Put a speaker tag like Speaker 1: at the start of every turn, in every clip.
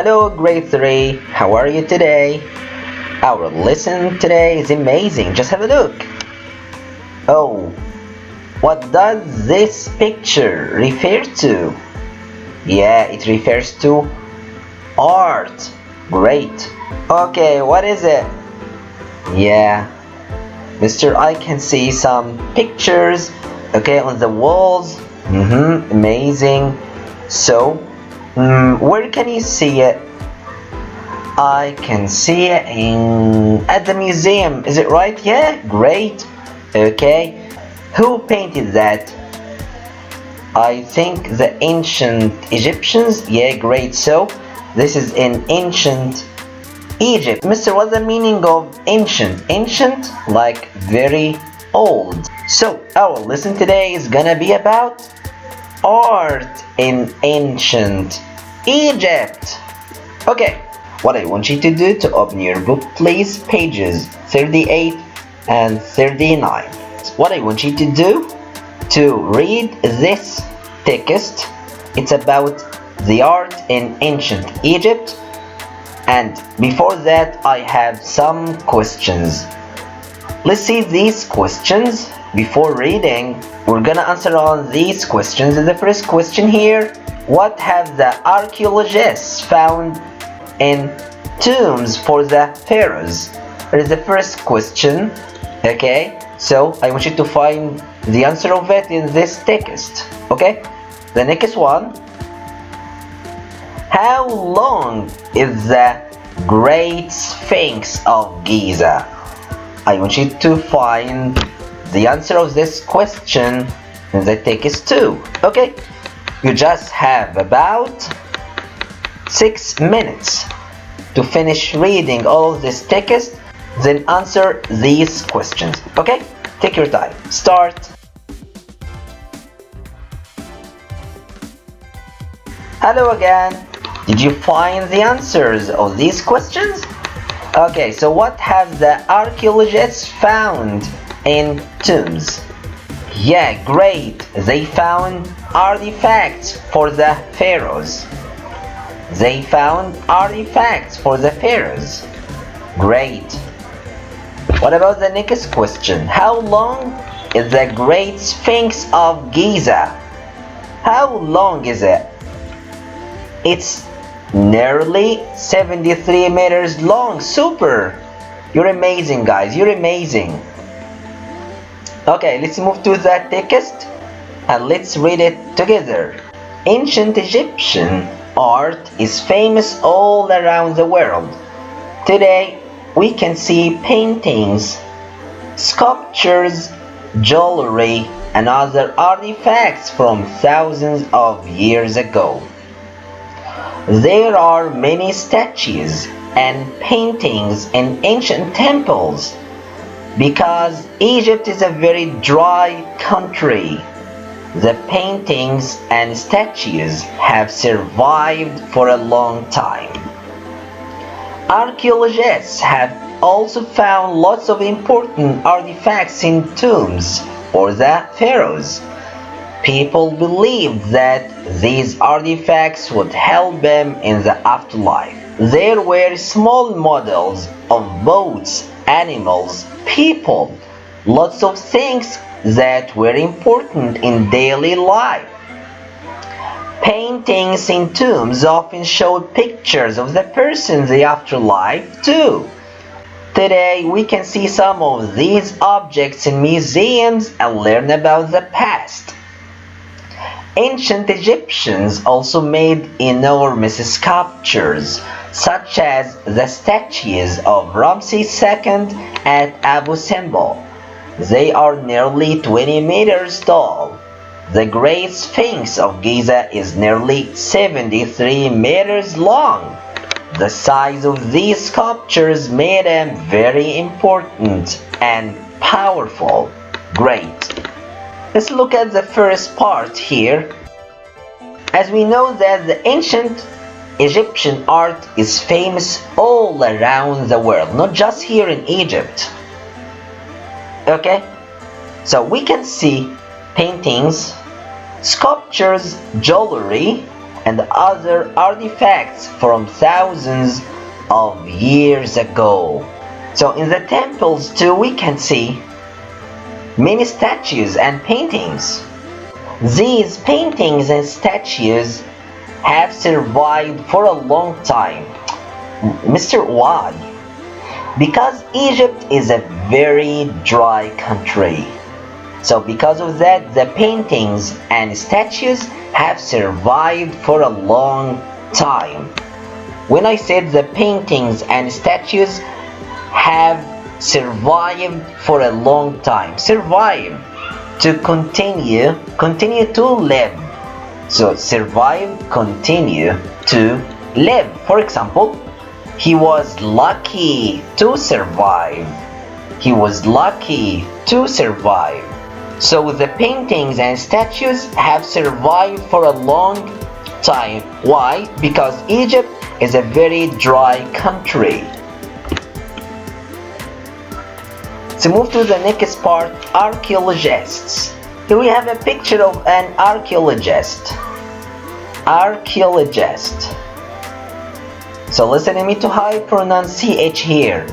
Speaker 1: Hello, grade 3. How are you today? Our lesson today is amazing. Just have a look. Oh, what does this picture refer to? Yeah, it refers to art. Great. Okay, what is it? Yeah, Mister, I can see some pictures, okay, on the walls. Amazing. So, where can you see it? I can see it at the museum. Is it right? Yeah, great. Okay. Who painted that? I think the ancient Egyptians. Yeah, great. So, this is in ancient Egypt. Mister, what's the meaning of ancient? Ancient, like very old. So, our lesson today is gonna be about art in ancient Egypt. Okay, what I want you to do to open your book, please, pages 38 and 39. What I want you to do to read this text. It's about the art in ancient Egypt. And before that, I have some questions. Let's see these questions. Before reading, we're gonna answer all these questions. The first question here: what have the archaeologists found in tombs for the pharaohs? That is the first question. Okay, so I want you to find the answer of it in this text. Okay, the next one: how long is the Great Sphinx of Giza? I want you to find the answer of this question in the text too. Okay, you just have about 6 minutes to finish reading all of this text, then answer these questions. Okay, take your time. Start. Hello again. Did you find the answers of these questions? Okay, so what have the archaeologists found in tombs? Yeah, great. They found artifacts for the pharaohs. They found artifacts for the pharaohs. Great. What about the next question? How long is the Great Sphinx of Giza? How long is it? It's nearly 73 meters long. Super! You're amazing, guys. You're amazing. Okay, let's move to the text and let's read it together. Ancient Egyptian art is famous all around the world. Today, we can see paintings, sculptures, jewelry, and other artifacts from thousands of years ago. There are many statues and paintings in ancient temples because Egypt is a very dry country. The paintings and statues have survived for a long time. Archaeologists have also found lots of important artifacts in tombs for the pharaohs. People believed that these artifacts would help them in the afterlife. There were small models of boats, animals, people, lots of things that were important in daily life. Paintings in tombs often showed pictures of the person in the afterlife too. Today we can see some of these objects in museums and learn about the past. Ancient Egyptians also made enormous sculptures, such as the statues of Ramses II at Abu Simbel. They are nearly 20 meters tall. The Great Sphinx of Giza is nearly 73 meters long. The size of these sculptures made them very important and powerful. Great. Let's look at the first part here. As we know that the ancient Egyptian art is famous all around the world, not just here in Egypt. Okay? So we can see paintings, sculptures, jewelry, and other artifacts from thousands of years ago. So in the temples too we can see many statues and paintings. These paintings and statues have survived for a long time. Mr. Why? Because Egypt is a very dry country. So because of that, the paintings and statues have survived for a long time. When I said the paintings and statues have survived for a long time, survive, to continue to live. So survive, continue to live. For example, he was lucky to survive. He was lucky to survive. So the paintings and statues have survived for a long time. Why? Because Egypt is a very dry country. To move to the next part, archaeologists. Here we have a picture of an archaeologist. Archaeologist. So listen to me to how I pronounce CH here.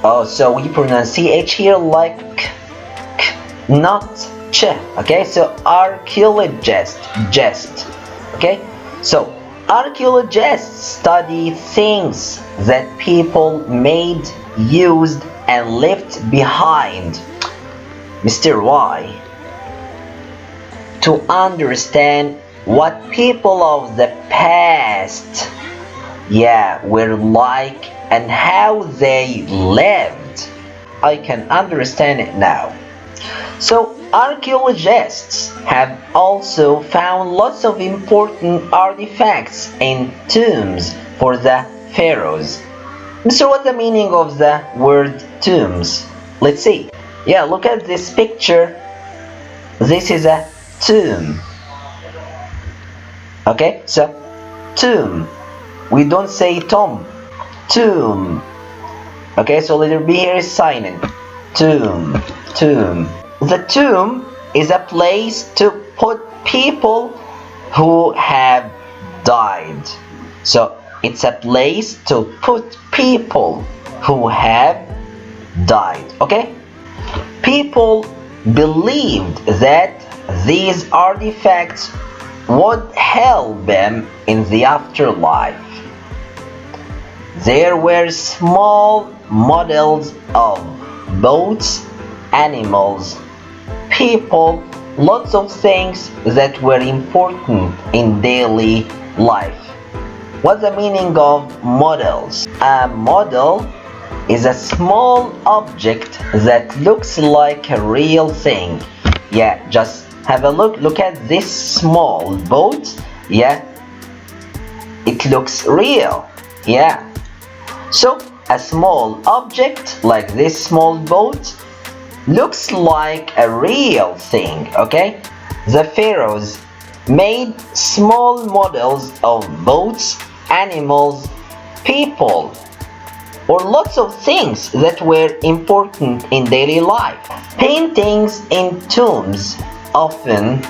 Speaker 1: Oh, so we pronounce CH here like k, not ch. Okay, so archaeologist, jest. Okay, so archaeologists study things that people made, used, and left behind. Mr. Y. To understand what people of the past, were like and how they lived. I can understand it now. So archaeologists have also found lots of important artifacts in tombs for the pharaohs. So what's the meaning of the word tombs? Let's see. Yeah, look at this picture. This is a tomb. Okay, so tomb. We don't say tomb. Tomb. Okay, so letter B here is silent. Tomb. Tomb. The tomb is a place to put people who have died. So it's a place to put people who have died. Okay? People believed that these artifacts would help them in the afterlife. There were small models of boats, animals, people, lots of things that were important in daily life. What's the meaning of models? A model is a small object that looks like a real thing. Yeah, just have a look. Look at this small boat. Yeah, it looks real. Yeah. So a small object like this small boat looks like a real thing. Okay. The pharaohs made small models of boats, animals, people, or lots of things that were important in daily life. Paintings in tombs often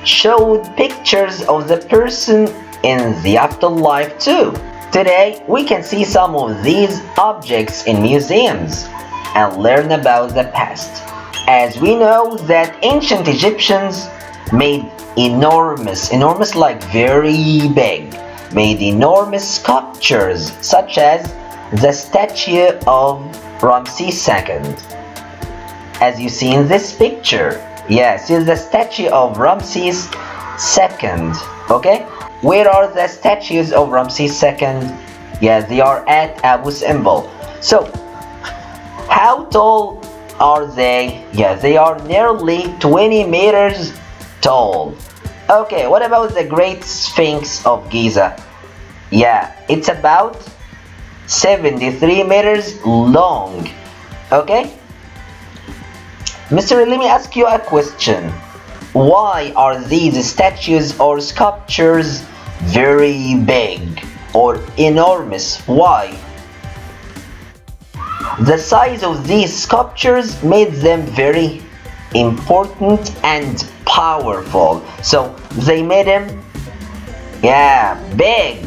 Speaker 1: showed pictures of the person in the afterlife too. Today, we can see some of these objects in museums and learn about the past. As we know that ancient Egyptians made enormous like very big, made enormous sculptures such as the statue of Ramses II. As you see in this picture, yes, it's the statue of Ramses II. Okay? Where are the statues of Ramses II? Yeah, they are at Abu Simbel. So, how tall are they? Yeah, they are nearly 20 meters tall. Okay, what about the Great Sphinx of Giza? Yeah, it's about 73 meters long. Okay? Mister, let me ask you a question. Why are these statues or sculptures very big or enormous? Why? The size of these sculptures made them very important and powerful. So they made him, yeah, big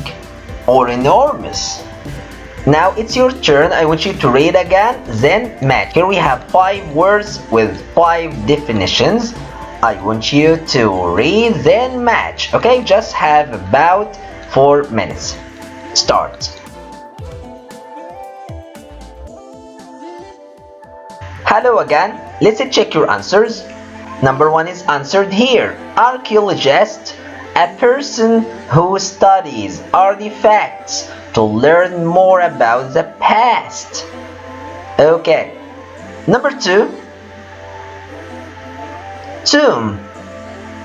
Speaker 1: or enormous. Now it's your turn. I want you to read again, then match. Here we have 5 words with 5 definitions. I want you to read, then match. Okay, just have about 4 minutes. Start. Hello again. Let's check your answers. Number 1 is answered here. Archaeologist, a person who studies artifacts to learn more about the past. Okay. Number 2, tomb.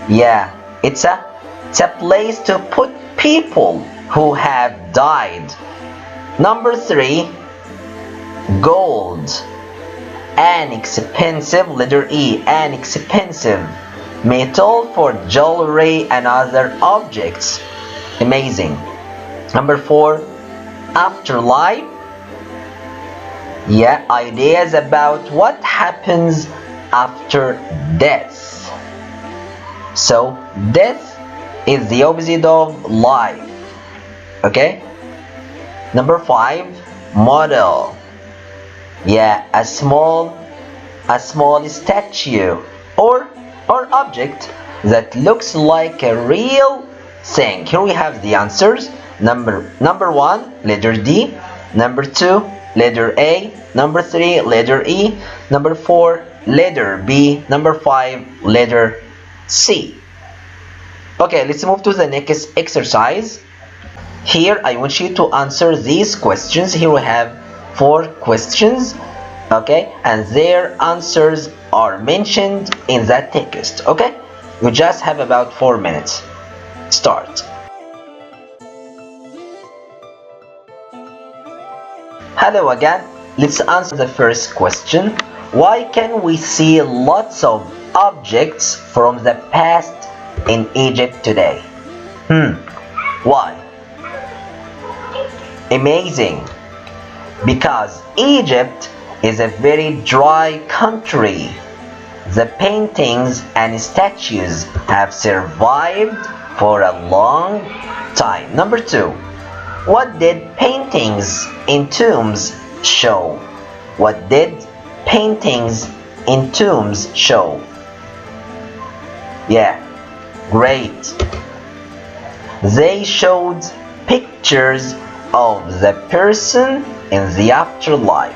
Speaker 1: Yeah, it's a place to put people who have died. Number 3, gold. An expensive, letter E, an expensive metal for jewelry and other objects. Amazing. Number 4, afterlife. Yeah, ideas about what happens after death. So death is the opposite of life. Okay. Number 5, model. Yeah, a small statue or object that looks like a real thing. Here we have the answers. Number 1, letter D. Number 2, letter A. Number 3, letter E. Number 4, letter B. Number 5, letter C. Okay, let's move to the next exercise. Here I want you to answer these questions. Here we have 4 questions, okay, and their answers are mentioned in that text. Okay, you just have about 4 minutes. Start. Hello again. Let's answer the first question. Why can we see lots of objects from the past in Egypt today? Why? Amazing. Because Egypt is a very dry country. The paintings and statues have survived for a long time. Number 2, what did paintings in tombs show? What did paintings in tombs show? Yeah, great. They showed pictures of the person in the afterlife.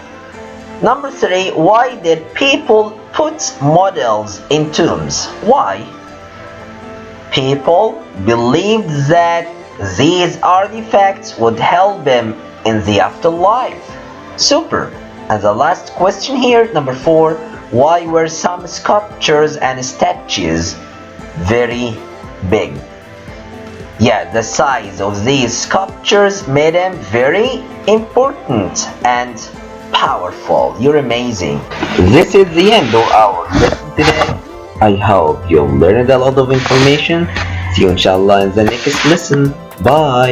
Speaker 1: Number 3, why did people put models in tombs? Why? People believed that these artifacts would help them in the afterlife. Super. And the last question here, number 4, why were some sculptures and statues very big? Yeah, the size of these sculptures made them very important and powerful. You're amazing. This is the end of our lesson today. I hope you learned a lot of information. See you inshallah in the next lesson. Bye.